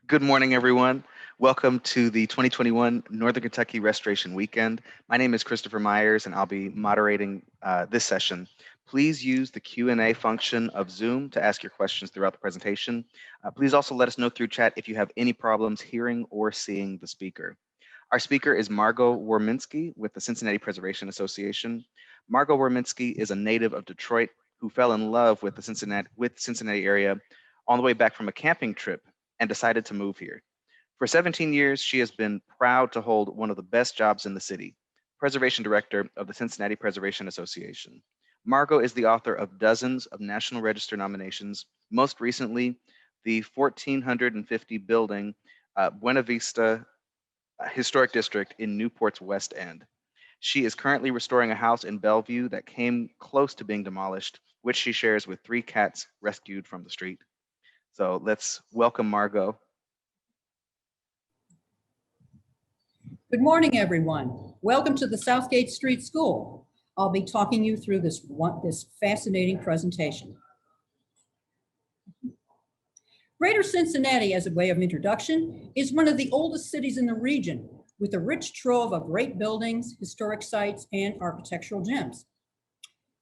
Good morning, everyone. Welcome to the 2021 Northern Kentucky Restoration Weekend. My name is Christopher Myers, and I'll be moderating this session. Please use the Q&A function of Zoom to ask your questions throughout the presentation. Please also let us know through chat if you have any problems hearing or seeing the speaker. Our speaker is Margo Warminski with the Cincinnati Preservation Association. Margo Warminski is a native of Detroit who fell in love with the Cincinnati area on the way back from a camping trip and decided to move here. For 17 years, she has been proud to hold one of the best jobs in the city, Preservation Director of the Cincinnati Preservation Association. Margo is the author of dozens of National Register nominations, most recently, the 1450 building Buena Vista Historic District in Newport's West End. She is currently restoring a house in Bellevue that came close to being demolished, which she shares with 3 cats rescued from the street. So let's welcome Margo. Good morning, everyone. Welcome to the Southgate Street School. I'll be talking you through this fascinating presentation. Greater Cincinnati, as a way of introduction, is one of the oldest cities in the region, with a rich trove of great buildings, historic sites, and architectural gems.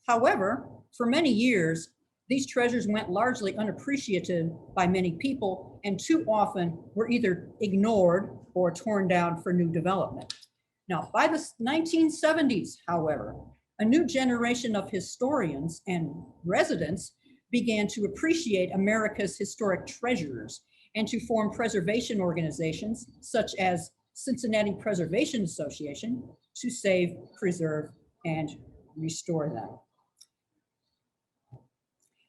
However, for many years, these treasures went largely unappreciated by many people and too often were either ignored or torn down for new development. Now, by the 1970s, however, a new generation of historians and residents began to appreciate America's historic treasures and to form preservation organizations such as Cincinnati Preservation Association to save, preserve, and restore them.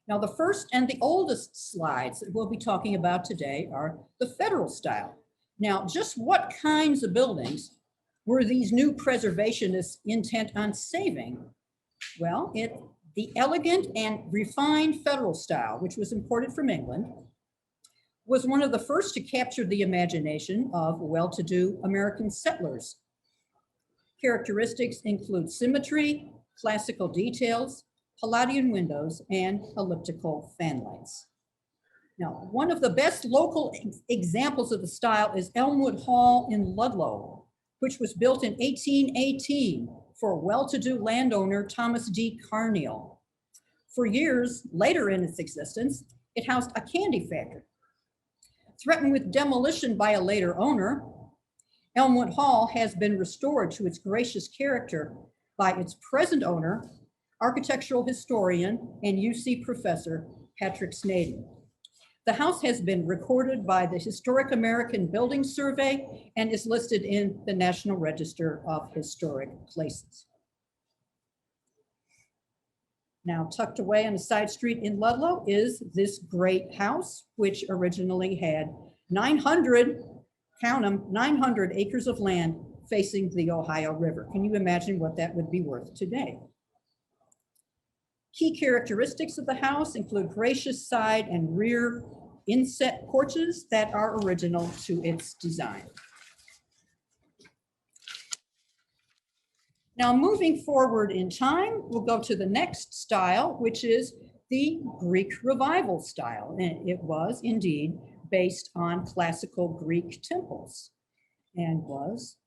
Now, the first and the oldest slides that we'll be talking about today are the federal style. Now, just what kinds of buildings were these new preservationists intent on saving? Well, the elegant and refined federal style, which was imported from England, was one of the first to capture the imagination of well-to-do American settlers. Characteristics include symmetry, classical details, Palladian windows, and elliptical fanlights. Now, one of the best local examples of the style is Elmwood Hall in Ludlow, which was built in 1818 for well-to-do landowner Thomas D. Carneal. For years later in its existence, it housed a candy factory. Threatened with demolition by a later owner, Elmwood Hall has been restored to its gracious character by its present owner, architectural historian and UC professor, Patrick Snaden. The house has been recorded by the Historic American Building Survey and is listed in the National Register of Historic Places. Now, tucked away on a side street in Ludlow is this great house, which originally had 900, count them, 900 acres of land facing the Ohio River. Can you imagine what that would be worth today? Key characteristics of the house include gracious side and rear inset porches that are original to its design. Now, moving forward in time, we'll go to the next style, which is the Greek Revival style. And it was indeed based on classical Greek temples and was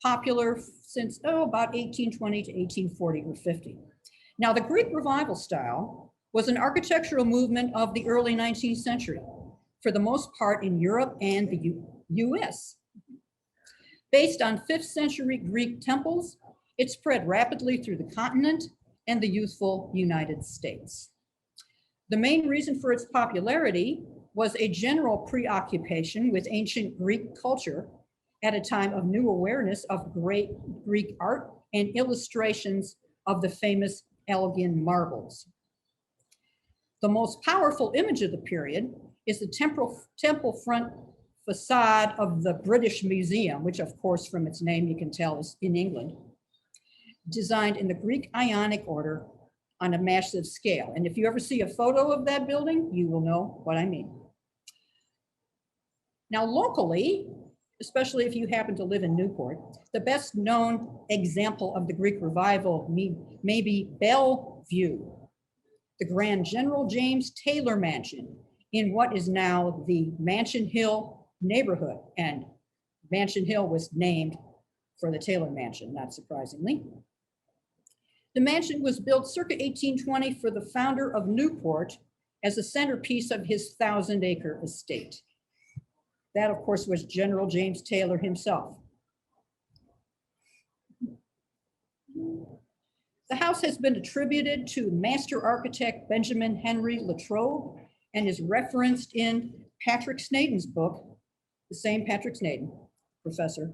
popular since about 1820 to 1840 or 50. Now, the Greek Revival style was an architectural movement of the early 19th century, for the most part in Europe and the US. Based on 5th century Greek temples, it spread rapidly through the continent and the youthful United States. The main reason for its popularity was a general preoccupation with ancient Greek culture at a time of new awareness of great Greek art and illustrations of the famous Elgin marbles. The most powerful image of the period is the temple front facade of the British Museum, which of course from its name you can tell is in England, designed in the Greek Ionic order on a massive scale. And if you ever see a photo of that building, you will know what I mean. Now locally, especially if you happen to live in Newport, the best known example of the Greek Revival may be Bellevue, the Grand General James Taylor Mansion in what is now the Mansion Hill neighborhood, and Mansion Hill was named for the Taylor Mansion, not surprisingly. The mansion was built circa 1820 for the founder of Newport as a centerpiece of his 1,000-acre estate. That, of course, was General James Taylor himself. The house has been attributed to master architect Benjamin Henry Latrobe and is referenced in Patrick Snaden's book, the same Patrick Snaden, professor,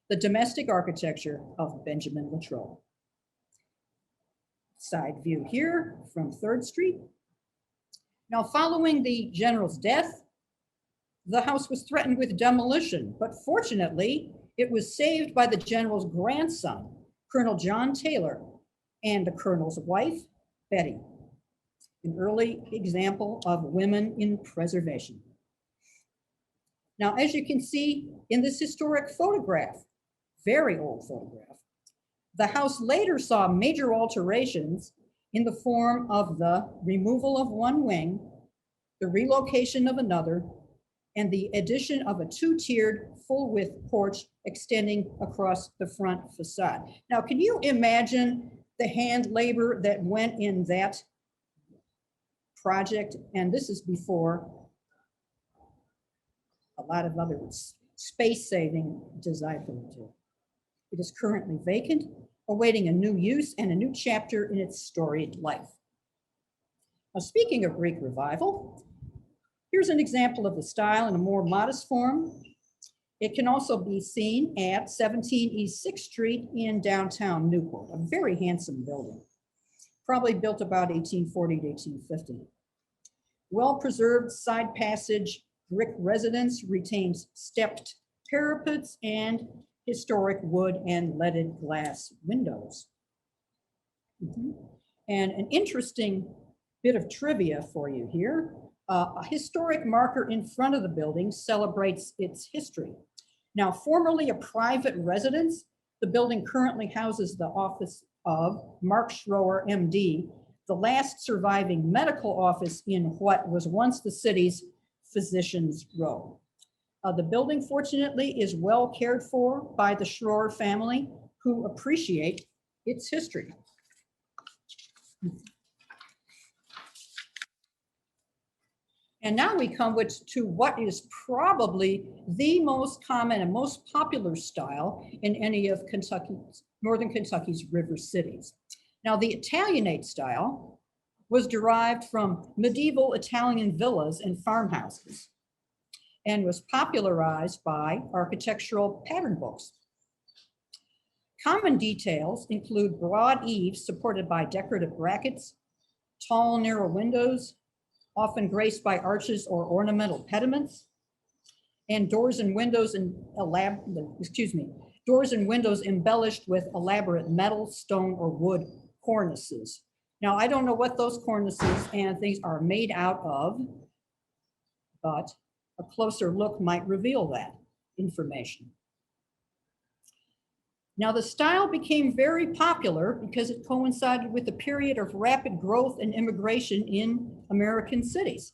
The Domestic Architecture of Benjamin Latrobe. Side view here from 3rd Street. Now, following the general's death, the house was threatened with demolition, but fortunately, it was saved by the general's grandson, Colonel John Taylor, and the colonel's wife, Betty, an early example of women in preservation. Now, as you can see in this historic photograph, very old photograph, the house later saw major alterations in the form of the removal of one wing, the relocation of another, and the addition of a 2-tiered full-width porch extending across the front facade. Now, can you imagine the hand labor that went in that project? And this is before a lot of other space-saving design for it. It is currently vacant, awaiting a new use and a new chapter in its storied life. Now, speaking of Greek revival, here's an example of the style in a more modest form. It can also be seen at 17 East 6th Street in downtown Newport, a very handsome building, probably built about 1840 to 1850. Well-preserved side passage brick residence retains stepped parapets and historic wood and leaded glass windows. And an interesting bit of trivia for you here. A historic marker in front of the building celebrates its history. Now, formerly a private residence, the building currently houses the office of Mark Schroer, MD, the last surviving medical office in what was once the city's Physicians Row. The building, fortunately, is well cared for by the Schroer family, who appreciate its history. And now we come to what is probably the most common and most popular style in any of Northern Kentucky's river cities. Now, the Italianate style was derived from medieval Italian villas and farmhouses and was popularized by architectural pattern books. Common details include broad eaves supported by decorative brackets, tall, narrow windows, often graced by arches or ornamental pediments, and doors and windows embellished with elaborate metal, stone, or wood cornices. Now, I don't know what those cornices and things are made out of, but a closer look might reveal that information. Now, the style became very popular because it coincided with a period of rapid growth and immigration in American cities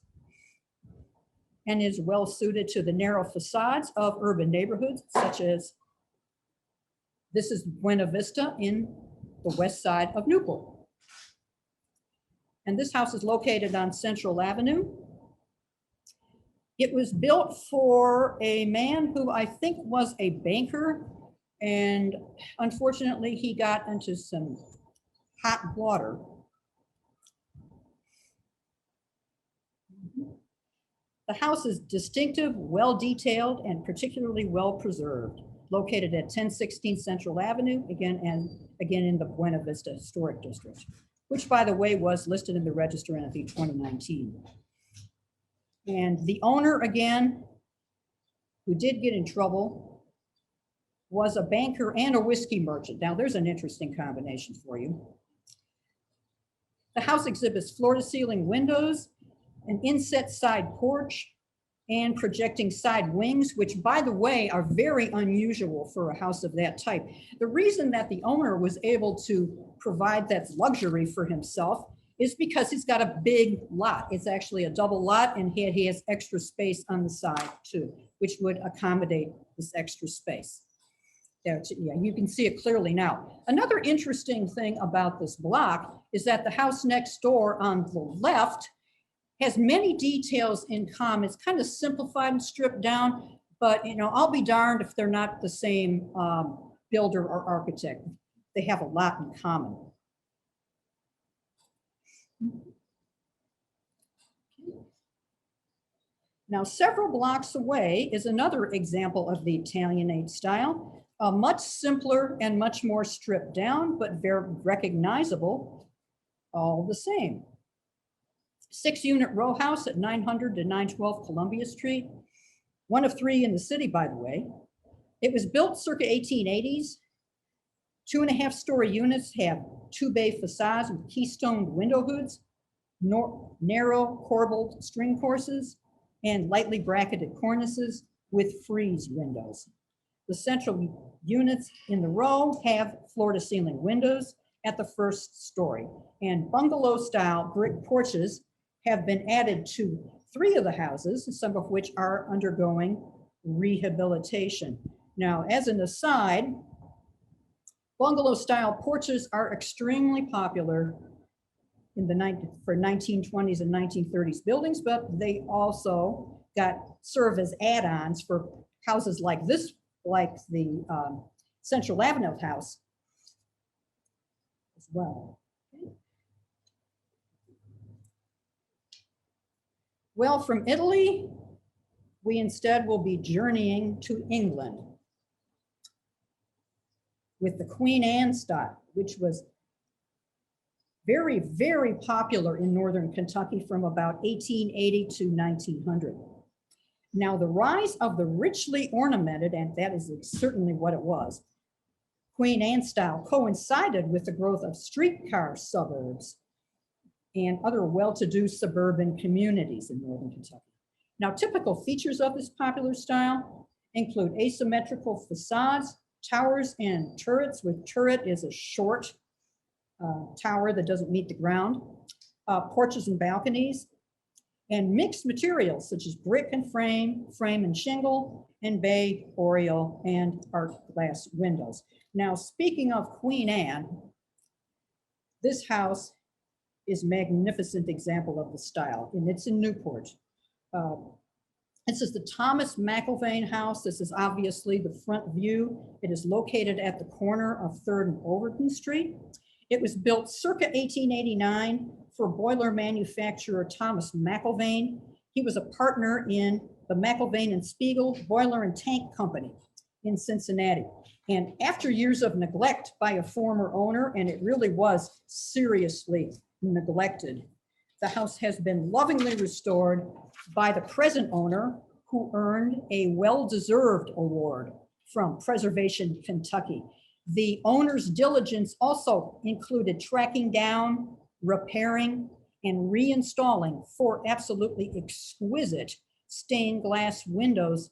and is well suited to the narrow facades of urban neighborhoods, such as this is Buena Vista in the west side of Newport. And this house is located on Central Avenue. It was built for a man who I think was a banker, and unfortunately he got into some hot water. The house is distinctive, well detailed, and particularly well preserved, located at 1016 Central Avenue, again in the Buena Vista Historic District, which, by the way, was listed in the register in, I think, 2019. And the owner, again, who did get in trouble, was a banker and a whiskey merchant. Now, there's an interesting combination for you. The house exhibits floor-to-ceiling windows, an inset side porch, and projecting side wings, which, by the way, are very unusual for a house of that type. The reason that the owner was able to provide that luxury for himself is because he's got a big lot. It's actually a double lot, and he has extra space on the side too, which would accommodate this extra space. There, yeah, you can see it clearly now. Another interesting thing about this block is that the house next door on the left has many details in common. It's kind of simplified and stripped down, but I'll be darned if they're not the same builder or architect. They have a lot in common. Now, several blocks away is another example of the Italianate style, much simpler and much more stripped down, but very recognizable all the same. 6-unit row house at 900 to 912 Columbia Street. One of 3 in the city, by the way. It was built circa 1880s. 2.5-story units have 2-bay facades with keystoned window hoods, narrow corbelled string courses, and lightly bracketed cornices with frieze windows. The central units in the row have floor-to-ceiling windows at the first story, and bungalow-style brick porches have been added to 3 of the houses, some of which are undergoing rehabilitation. Now, as an aside, bungalow-style porches are extremely popular in the 1920s and 1930s buildings, but they also serve as add-ons for houses like this, like the Central Avenue house as well. Well, from Italy, we instead will be journeying to England with the Queen Anne style, which was very, very popular in northern Kentucky from about 1880 to 1900. Now, the rise of the richly ornamented, and that is certainly what it was, Queen Anne style coincided with the growth of streetcar suburbs and other well-to-do suburban communities in northern Kentucky. Now, typical features of this popular style include asymmetrical facades, towers and turrets, with turret is a short tower that doesn't meet the ground, porches and balconies, and mixed materials such as brick and frame and shingle, and bay, oriel, and art glass windows. Now, speaking of Queen Anne, this house is a magnificent example of the style, and it's in Newport. This is the Thomas McIlvaine house. This is obviously the front view. It is located at the corner of 3rd and Overton Street. It was built circa 1889 for boiler manufacturer Thomas McIlvaine. He was a partner in the McIlvaine and Spiegel Boiler and Tank Company in Cincinnati. And after years of neglect by a former owner, and it really was seriously neglected, the house has been lovingly restored by the present owner, who earned a well-deserved award from Preservation Kentucky. The owner's diligence also included tracking down, repairing, and reinstalling 4 absolutely exquisite stained glass windows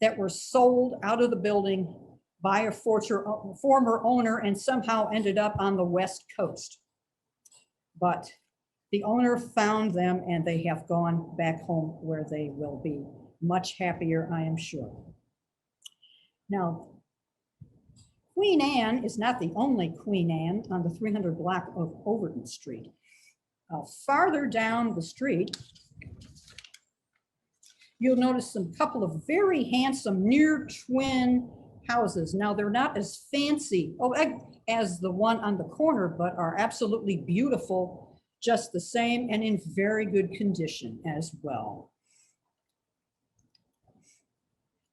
that were sold out of the building by a former owner and somehow ended up on the West Coast. But the owner found them, and they have gone back home where they will be much happier, I am sure. Now, Queen Anne is not the only Queen Anne on the 300 block of Overton Street. Farther down the street, you'll notice a couple of very handsome near twin houses. Now, they're not as fancy as the one on the corner, but are absolutely beautiful just the same, and in very good condition as well.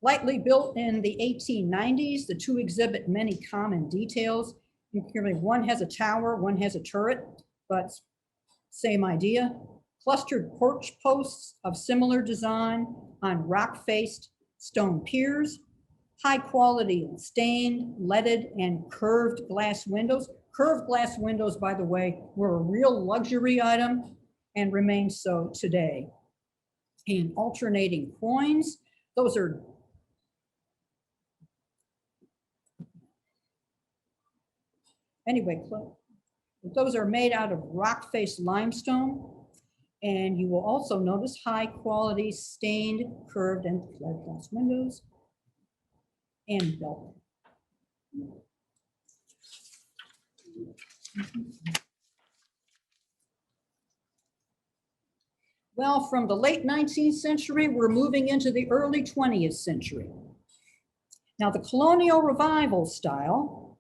Lightly built in the 1890s, the 2 exhibit many common details. One has a tower, one has a turret, but same idea. Clustered porch posts of similar design on rock-faced stone piers, high quality stained, leaded, and curved glass windows. Curved glass windows, by the way, were a real luxury item and remain so today. And alternating quoins, those are anyway, Those are made out of rock face limestone. And you will also notice high quality stained, curved, and clad glass windows and belt. Well, from the late 19th century, we're moving into the early 20th century. Now, the colonial revival style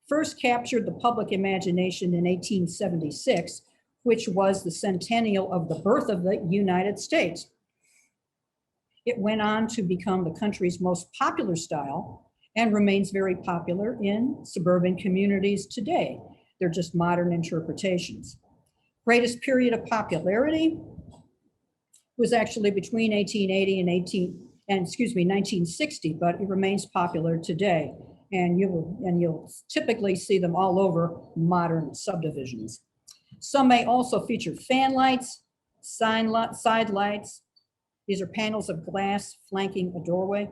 first captured the public imagination in 1876, which was the centennial of the birth of the United States. It went on to become the country's most popular style and remains very popular in suburban communities today. They're just modern interpretations. Greatest period of popularity was actually between 1880 and 1960, but it remains popular today. And you'll typically see them all over modern subdivisions. Some may also feature fan lights, side lights. These are panels of glass flanking a doorway,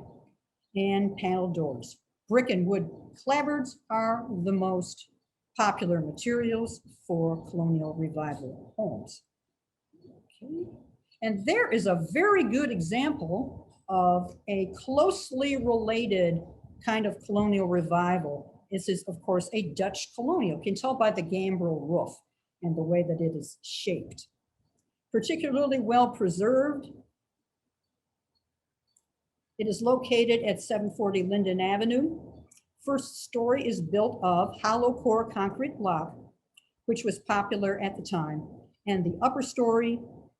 and panel doors. Brick and wood clapboards are the most popular materials for colonial revival homes. Okay. And there is a very good example of a closely related kind of colonial revival. This is, of course, a Dutch colonial. You can tell by the gambrel roof and the way that it is shaped. Particularly well preserved. It is located at 740 Linden Avenue. First story is built of hollow core concrete block, which was popular at the time. And the upper story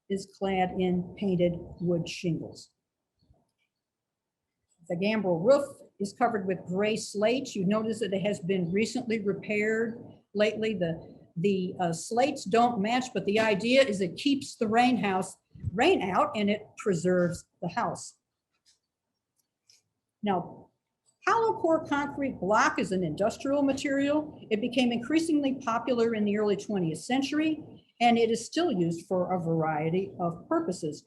is clad in painted wood shingles. The gambrel roof is covered with gray slate. You notice that it has been recently repaired lately. The slates don't match, but the idea is it keeps the rain out and it preserves the house. Now, hollow core concrete block is an industrial material. It became increasingly popular in the early 20th century, and it is still used for a variety of purposes.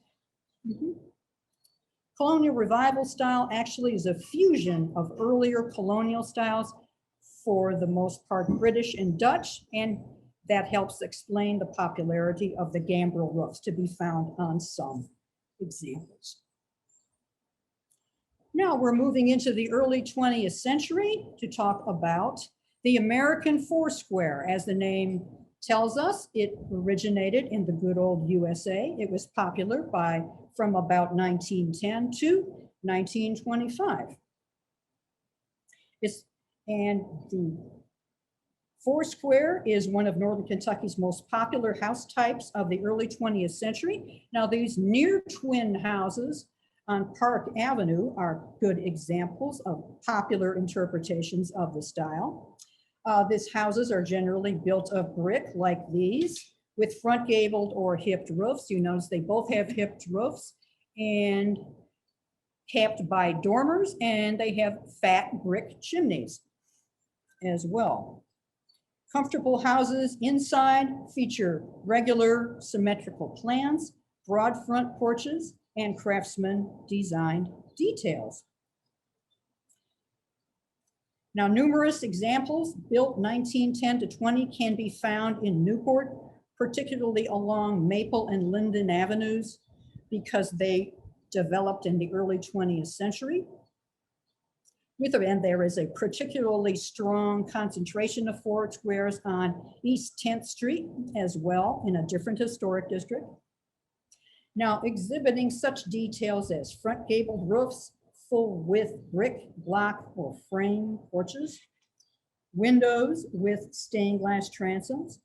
Colonial revival style actually is a fusion of earlier colonial styles, for the most part British and Dutch, and that helps explain the popularity of the gambrel roofs to be found on some examples. Now we're moving into the early 20th century to talk about the American Foursquare. As the name tells us, it originated in the good old USA. It was popular from about 1910 to 1925. And the Foursquare is one of Northern Kentucky's most popular house types of the early 20th century. Now, these near twin houses on Park Avenue are good examples of popular interpretations of the style. These houses are generally built of brick like these, with front gabled or hipped roofs. You notice they both have hipped roofs and capped by dormers, and they have fat brick chimneys as well. Comfortable houses inside feature regular symmetrical plans, broad front porches, and craftsman designed details. Now, numerous examples built 1910 to 20 can be found in Newport, particularly along Maple and Linden Avenues, because they developed in the early 20th century. And there is a particularly strong concentration of Foursquares on East 10th Street as well, in a different historic district. Now, exhibiting such details as front gabled roofs, full width brick, block, or frame porches, windows with stained glass transoms.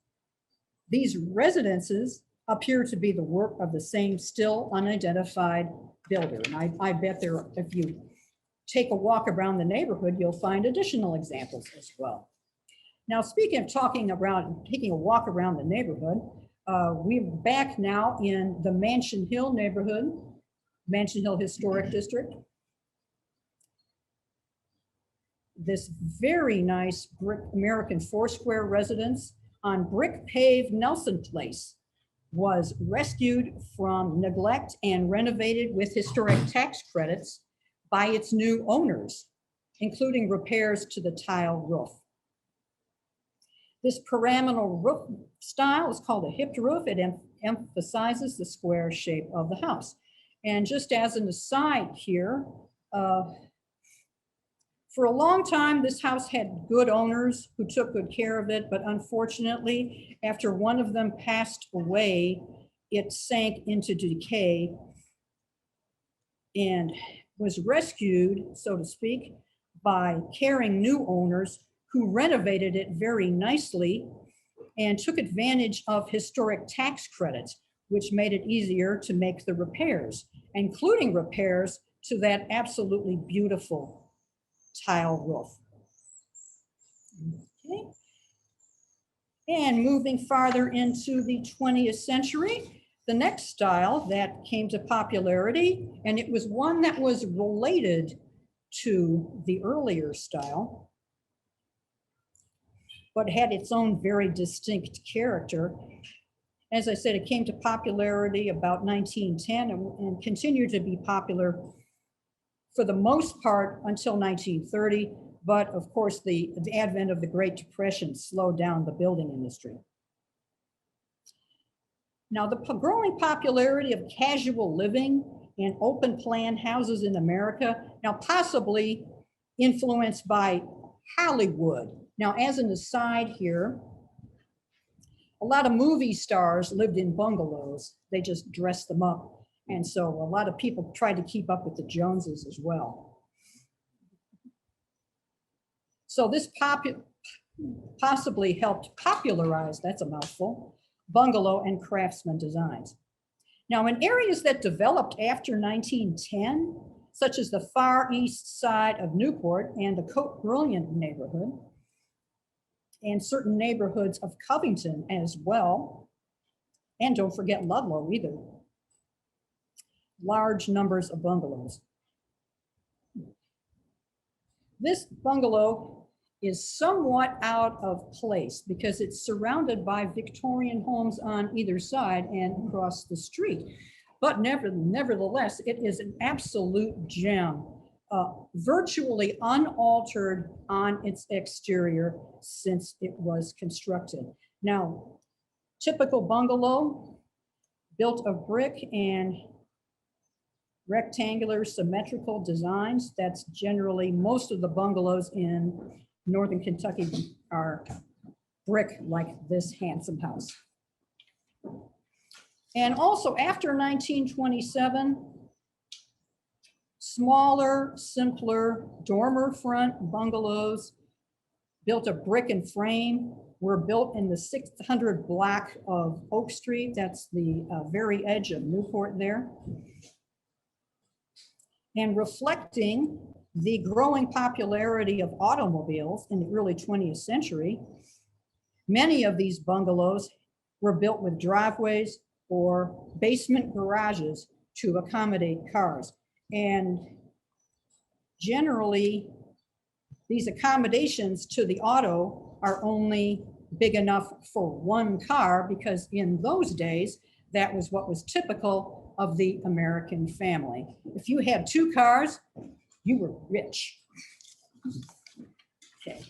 These residences appear to be the work of the same still unidentified builder. And I bet there, if you take a walk around the neighborhood, you'll find additional examples as well. Now, speaking of taking a walk around the neighborhood, we're back now in the Mansion Hill neighborhood, Mansion Hill Historic District. This very nice brick American Foursquare residence on brick paved Nelson Place was rescued from neglect and renovated with historic tax credits by its new owners, including repairs to the tile roof. This pyramidal roof style is called a hipped roof. It emphasizes the square shape of the house. And just as an aside here, for a long time, this house had good owners who took good care of it, but unfortunately, after one of them passed away, it sank into decay and was rescued, so to speak, by caring new owners who renovated it very nicely and took advantage of historic tax credits, which made it easier to make the repairs, including repairs to that absolutely beautiful tile roof. Okay. And moving farther into the 20th century, the next style that came to popularity, and it was one that was related to the earlier style, but had its own very distinct character. As I said, it came to popularity about 1910 and continued to be popular for the most part until 1930. But of course, the advent of the Great Depression slowed down the building industry. Now, the growing popularity of casual living and open plan houses in America, now possibly influenced by Hollywood. Now, as an aside here, a lot of movie stars lived in bungalows. They just dressed them up. And so a lot of people tried to keep up with the Joneses as well. So this possibly helped popularize, that's a mouthful, bungalow and craftsman designs. Now, in areas that developed after 1910, such as the far east side of Newport and the Cote Brilliant neighborhood, and certain neighborhoods of Covington as well, and don't forget Ludlow either, large numbers of bungalows. This bungalow is somewhat out of place because it's surrounded by Victorian homes on either side and across the street. But nevertheless, it is an absolute gem, virtually unaltered on its exterior since it was constructed. Now, typical bungalow built of brick and rectangular symmetrical designs. That's generally most of the bungalows in Northern Kentucky are brick like this handsome house. And also after 1927, smaller, simpler dormer front bungalows built of brick and frame were built in the 600 block of Oak Street. That's the very edge of Newport there. And reflecting the growing popularity of automobiles in the early 20th century, many of these bungalows were built with driveways or basement garages to accommodate cars. And generally, these accommodations to the auto are only big enough for one car because in those days, that was what was typical of the American family. If you had two cars, you were rich. Okay.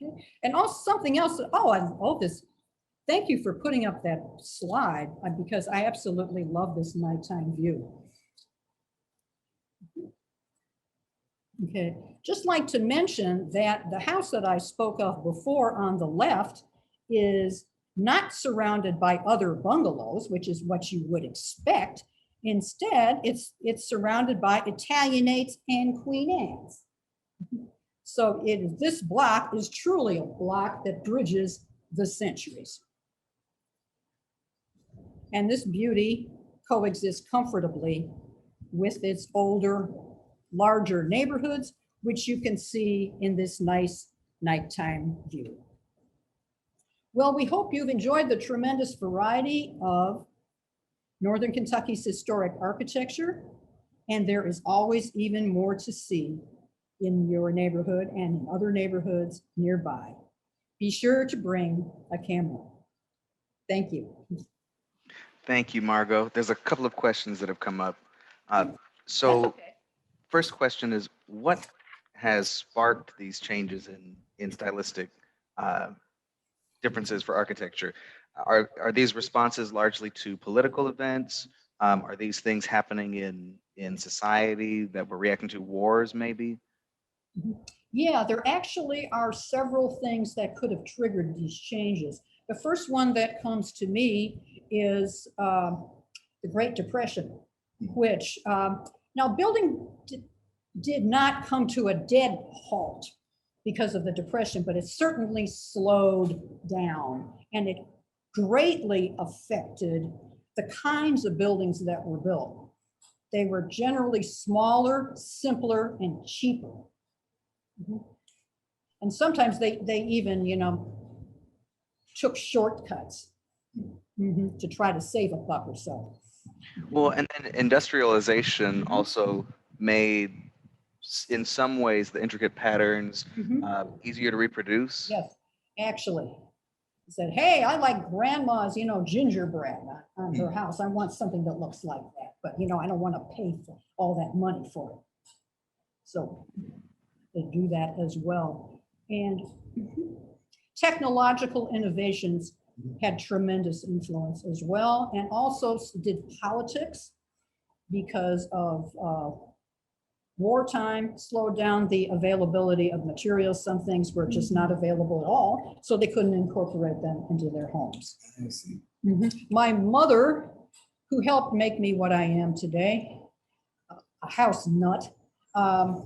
Okay. And also something else, thank you for putting up that slide because I absolutely love this nighttime view. Okay, just like to mention that the house that I spoke of before on the left is not surrounded by other bungalows, which is what you would expect. Instead, it's surrounded by Italianates and Queen Anne's. So this block is truly a block that bridges the centuries. And this beauty coexists comfortably with its older, larger neighborhoods, which you can see in this nice nighttime view. Well, we hope you've enjoyed the tremendous variety of Northern Kentucky's historic architecture, and there is always even more to see in your neighborhood and in other neighborhoods nearby. Be sure to bring a camera. Thank you. Thank you, Margo. There's a couple of questions that have come up. Okay. First question is, what has sparked these changes in stylistic uh, differences for architecture? Are these responses largely to political events? Are these things happening in society that we're reacting to, wars maybe? Yeah, there actually are several things that could have triggered these changes. The first one that comes to me is the Great Depression, which now building did not come to a dead halt because of the Depression, but it certainly slowed down, and it greatly affected the kinds of buildings that were built. They were generally smaller, simpler, and cheaper. And sometimes they even, took shortcuts to try to save a buck or so. Well, and then industrialization also made, in some ways, the intricate patterns easier to reproduce. Yes, actually. He said, hey, I like grandma's, gingerbread on her house. I want something that looks like that. But, I don't want to pay for all that money for it. So they do that as well. And technological innovations had tremendous influence as well, and also did politics, because of wartime slowed down the availability of materials. Some things were just not available at all, so they couldn't incorporate them into their homes. I see. My mother, who helped make me what I am today, a house nut,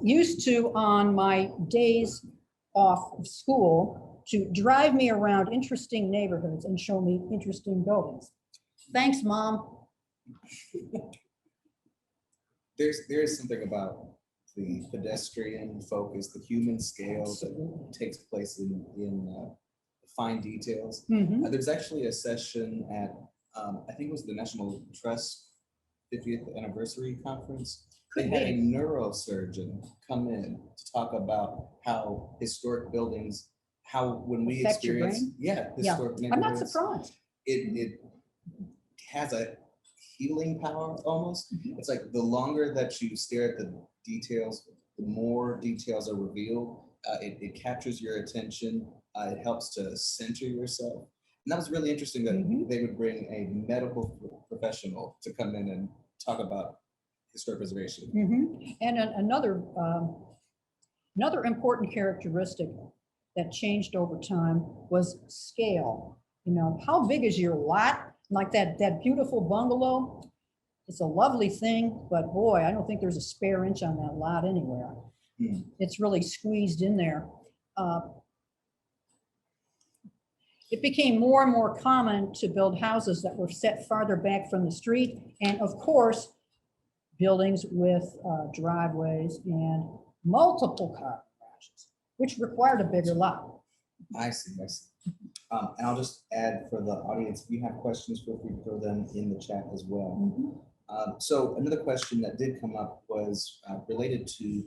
used to, on my days off of school, to drive me around interesting neighborhoods and show me interesting buildings. Thanks, Mom. There's something about the pedestrian focus, the human scale that takes place in fine details. There's actually a session at, I think it was the National Trust 50th anniversary conference. They had a neurosurgeon come in to talk about how historic buildings, how when we Affect your experience, brain? historic I'm not neighborhoods, surprised. it has a healing power almost. It's like the longer that you stare at the details, the more details are revealed. It captures your attention. It helps to center yourself. And that was really interesting that they would bring a medical professional to come in and talk about historic preservation. And another important characteristic that changed over time was scale. How big is your lot? Like that beautiful bungalow, it's a lovely thing, but boy, I don't think there's a spare inch on that lot anywhere. It's really squeezed in there. It became more and more common to build houses that were set farther back from the street, and of course, buildings with driveways and multiple car garages, which required a bigger lot. I see. And I'll just add for the audience, if you have questions, feel free to throw them in the chat as well. So another question that did come up was related to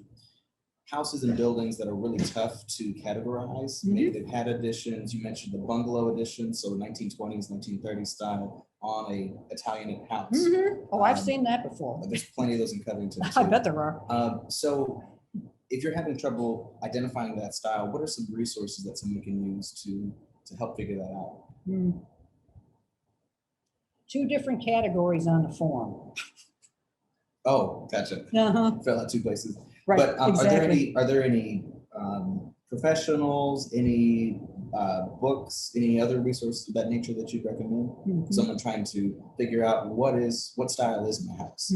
houses and buildings that are really tough to categorize. Maybe they've had additions. You mentioned the bungalow addition, so 1920s, 1930s style on a Italian house. Oh, I've seen that before. There's plenty of those in Covington too. I bet there are. So if you're having trouble identifying that style, what are some resources that someone can use to help figure that out? Two different categories on the form. Oh, gotcha. Fell out two places. Right, but exactly. are there any professionals, any books, any other resources of that nature that you'd recommend? Someone trying to figure out what style is my house.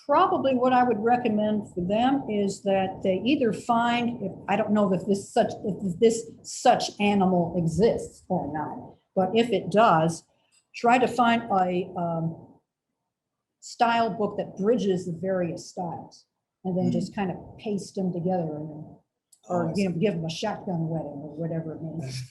Probably what I would recommend for them is that they either find, I don't know if this such animal exists or not, but if it does, try to find a style book that bridges the various styles, and then just kind of paste them together, or give them a shotgun wedding or whatever it means.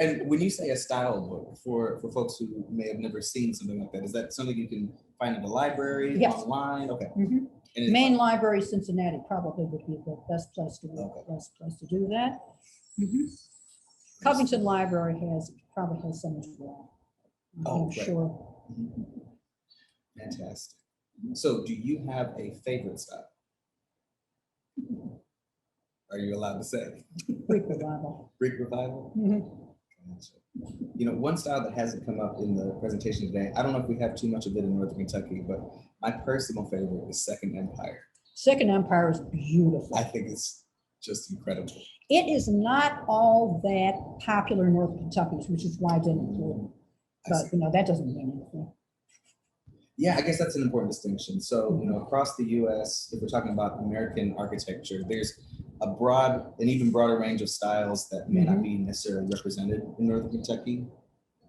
And when you say a style book, for folks who may have never seen something like that, is that something you can find in the library, online? Okay. Main Library, Cincinnati, probably would be the best place to do that. Covington Library probably has some as well. I'm sure. Fantastic. So do you have a favorite style? Are you allowed to say? Greek revival. Greek revival? Gotcha. You know, one style that hasn't come up in the presentation today, I don't know if we have too much of it in Northern Kentucky, but my personal favorite is Second Empire. Second Empire is beautiful. I think it's just incredible. It is not all that popular in Northern Kentucky, which is why I didn't include it. But, you know, that doesn't mean anything. Yeah, I guess that's an important distinction. So, you know, across the US, if we're talking about American architecture, there's a broad, an even broader range of styles that may not be necessarily represented in Northern Kentucky.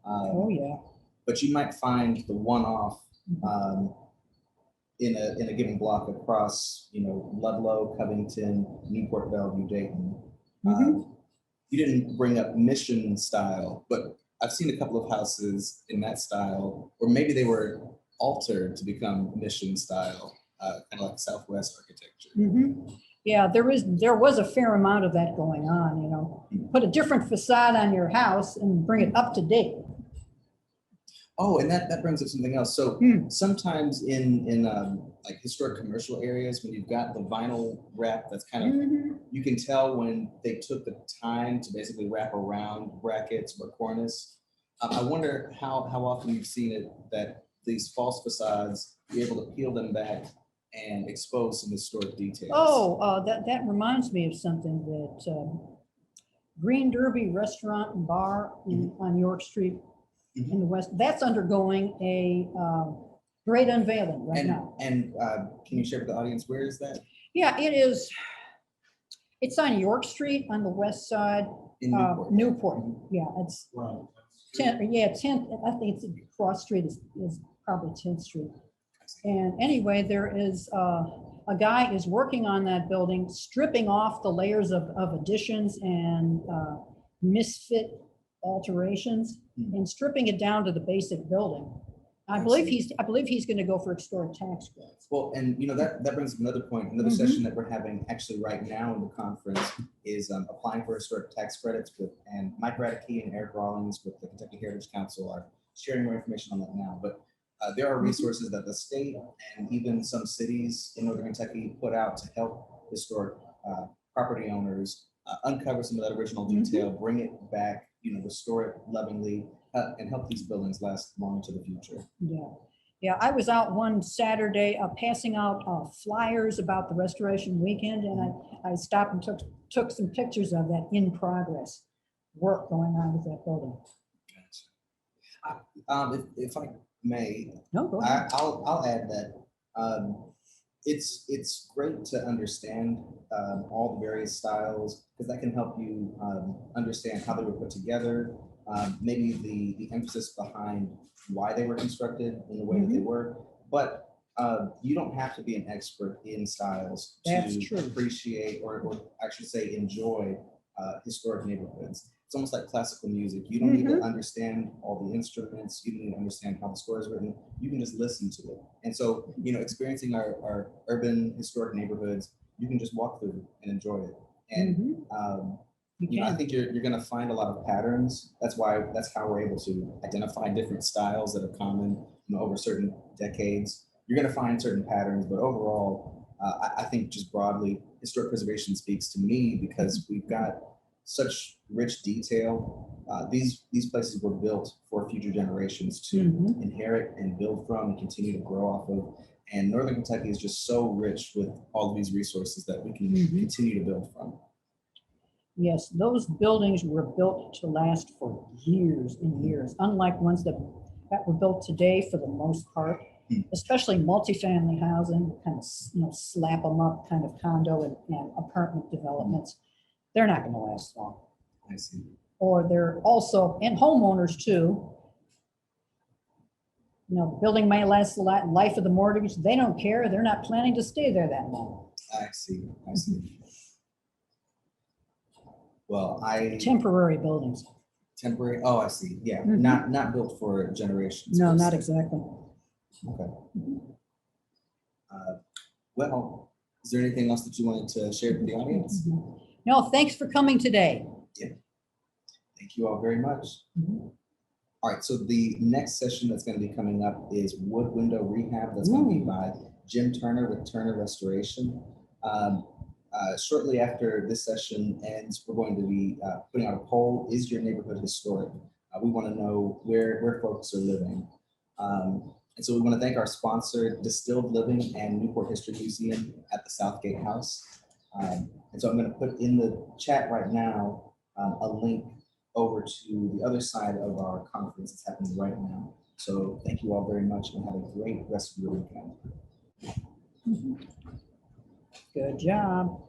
Oh, yeah. But you might find the one-off in a given block across, you know, Ludlow, Covington, Newport, Bellevue, Dayton. You didn't bring up mission style, but I've seen a couple of houses in that style, or maybe they were altered to become mission style, kind of like Southwest architecture. Yeah, there was a fair amount of that going on, you know. Put a different facade on your house and bring it up to date. Oh, and that brings up something else. So sometimes in like historic commercial areas, when you've got the vinyl wrap, that's kind of, you can tell when they took the time to basically wrap around brackets or cornice. I wonder how often you've seen it that these false facades, you're able to peel them back and expose some historic details. Oh, that reminds me of something that Green Derby Restaurant and Bar on York Street in the West, that's undergoing a great unveiling right now. And can you share with the audience, where is that? Yeah, it is. It's on York Street on the west side. In Newport. Newport. Yeah, it's 10th. Yeah, 10th. I think it's cross street is probably 10th Street. And anyway, there is a guy is working on that building, stripping off the layers of additions and misfit alterations and stripping it down to the basic building. I believe he's going to go for historic tax credits. Well, and you know that brings up another point. Another session that we're having actually right now in the conference is applying for historic tax credits and Mike Radke and Eric Rawlings with the Kentucky Heritage Council are sharing more information on that now. But there are resources that the state and even some cities in Northern Kentucky put out to help historic property owners uncover some of that original detail, bring it back, you know, restore it lovingly, and help these buildings last long into the future. Yeah, I was out one Saturday passing out flyers about the restoration weekend, and I stopped and took some pictures of that in progress work going on with that building. Gotcha. If I may, no, go ahead. I'll add that it's great to understand all the various styles, because that can help you understand how they were put together, maybe the emphasis behind why they were constructed in the way that they were. But you don't have to be an expert in styles to appreciate or actually say enjoy historic neighborhoods. It's almost like classical music. You don't need to understand all the instruments. You don't need to understand how the score is written. You can just listen to it. And so, you know, experiencing our urban historic neighborhoods, you can just walk through and enjoy it. And you know, I think you're going to find a lot of patterns. That's how we're able to identify different styles that are common, you know, over certain decades. You're going to find certain patterns, but overall, I think just broadly, historic preservation speaks to me because we've got such rich detail. These places were built for future generations to inherit and build from and continue to grow off of. And Northern Kentucky is just so rich with all of these resources that we can continue to build from. Yes, those buildings were built to last for years and years, unlike ones that were built today for the most part, especially multifamily housing, kind of, you know, slap them up kind of condo and apartment developments. They're not going to last long. I see. Or they're also, and homeowners too, you know, the building may last the life of the mortgage. They don't care. They're not planning to stay there that long. I see. Well, temporary buildings. Temporary. Oh, I see. Yeah, not built for generations. No, not exactly. Okay. Well, is there anything else that you wanted to share with the audience? No, thanks for coming today. Yeah. Thank you all very much. All right, so the next session that's going to be coming up is wood window rehab. That's going to be by Jim Turner with Turner Restoration. Shortly after this session ends, we're going to be putting out a poll. Is your neighborhood historic? We want to know where folks are living. And so we want to thank our sponsor, Distilled Living and Newport History Museum at the Southgate House. And so I'm going to put in the chat right now a link over to the other side of our conference that's happening right now. So thank you all very much and have a great rest of your weekend. Good job.